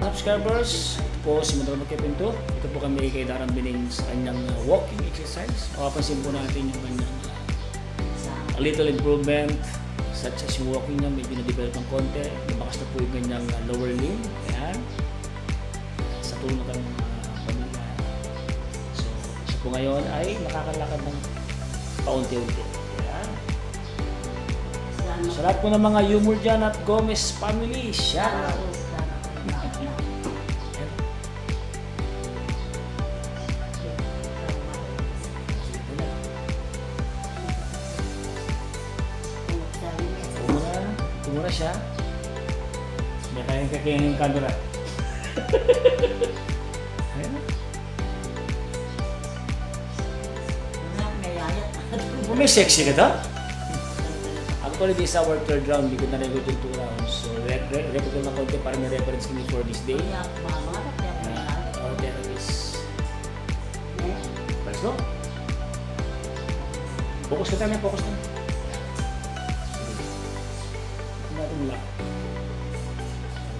subscribers, ito po si Madro Magkipinto. Ito po kami kay Darang Bining sa kanyang walking exercise. Mapapansin po natin yung kanyang a little improvement, such as yung walking niya, medyo na-develop ng konti. Lumakas na po yung kanyang lower limb. Ayan. Sa tulong ng pamilya. So, siya po ngayon ay nakakalakad ng paunti-unti. Ayan. Sa lahat po ng mga humor dyan at Gomez family, shout out! Mura siya. May kayang kakainin yung camera. Ayan. May sexy ka to? Actually, this is our third round. Hindi ko na-record yung 2 rounds. So, record ko na konti para may reference kami for this day. Our therapist. Let's go. Focus ka tayo. Focus tayo. Mula.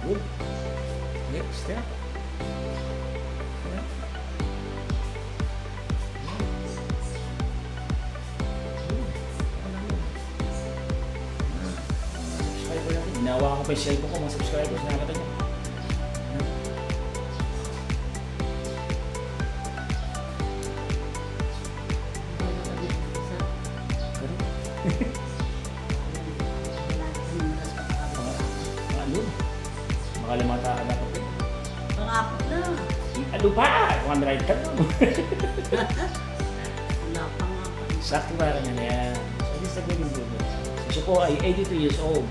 Good. Next step. Inawa ko pa yung cellphone ko, mga subscribers, nakakata niyo. Makalimata na po. Pang-apat na. Ano pa? One right ka to. Wala pang-apat. Sakto ba ka niya yan? So, this is a good improvement. Siya po ay 82 years old.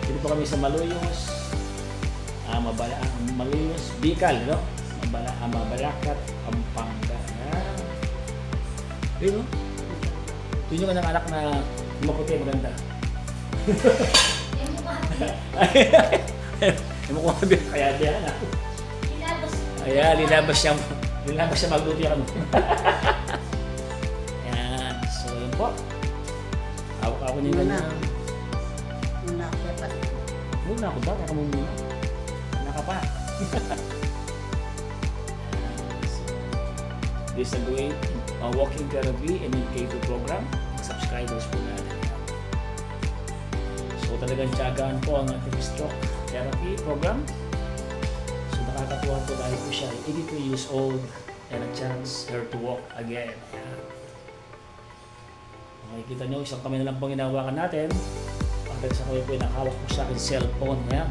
Dito po kami sa Malolos. Malolos, Bicol, no? Mabalacat, Pampanga. Yun, no? Yun yung anak na maputi, maganda. Yung mukha ko kaya diyan ako. Ayan, linabas siya magluto yan. Ayan, so yun po. Hawak ako niyo ganyan. Muna ako dapat. Muna ako ba? Kaka muna. Naka pa. This is a great walking therapy and K2 program. Subscribers po natin. So talagang tiyagaan po ang ating stroke therapy program. So nakakatuwa po dahil po siya 83 years old and a chance her to walk again. Makikita nyo, isang kamay na lang pong hinahawakan natin. Pagkat sa kamay po nakahawak po sa akin cellphone. Ayan.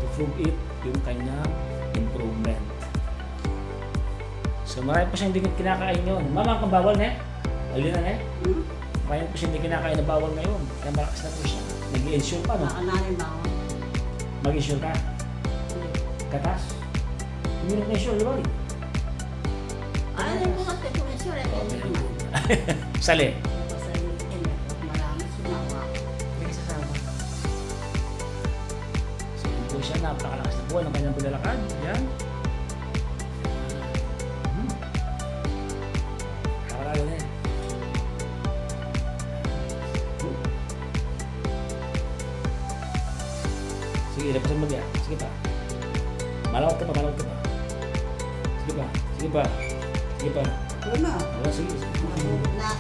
To prove it, yung kanyang improvement. So marami po siya hindi kinakain yun. Mama, kang bawal na eh. Alina na eh. Marami po siya hindi kinakain na bawal ngayon. Kaya malakas na po siya. Nag-i-ensure pa, no? Nakanarin bawal. Mag-ensure ka? Katas? Hindi mo na-ensure, di ba? Ay, mo kasi kung ensure. Sali? Marami sumawa. May sasama. So yun po siya, napakalakas na po ng kanyang paglalakad. Ayan. Nakaralo na eh. Sige, lapasan mo diyan. Sige pa. Malawat ka pa. Sige pa. Sige pa. Wala na. Oh, sige. Matulog na.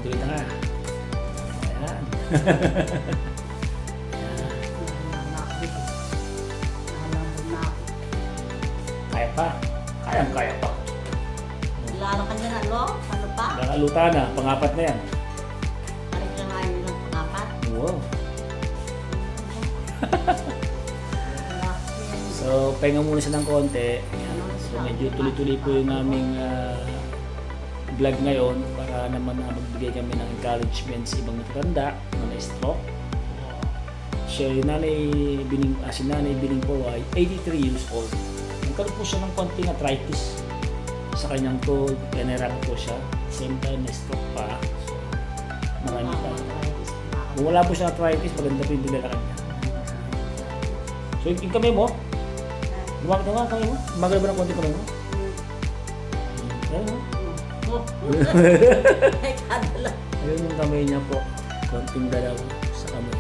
Tuloy na nga. Ayan. Kaya pa. Kaya pa. Lalo ka niya na, ano pa? Nakaluta na. Pang-apat na yan. Parang ka nga yun ng pang-apat. Wow. So, pahinga muna siya ng konti. So, medyo tuloy-tuloy po yung aming vlog ngayon para naman magbigay kami ng encouragement sa ibang matatanda na na-stroke. Si Nanay Bining po ay 83 years old. Nagkaroon po siya ng konting arthritis sa kanyang toe. General po siya. Same time na-stroke pa. So, marami pa. Kung wala po siya arthritis, maganda po yung dinalakan niya. So, yung kamay mo, lumakit na nga kamay mo. Maganda ba ng konti kamay mo? Ayun mo. Ayun yung kamay niya po. Konting dalaw sa kamay.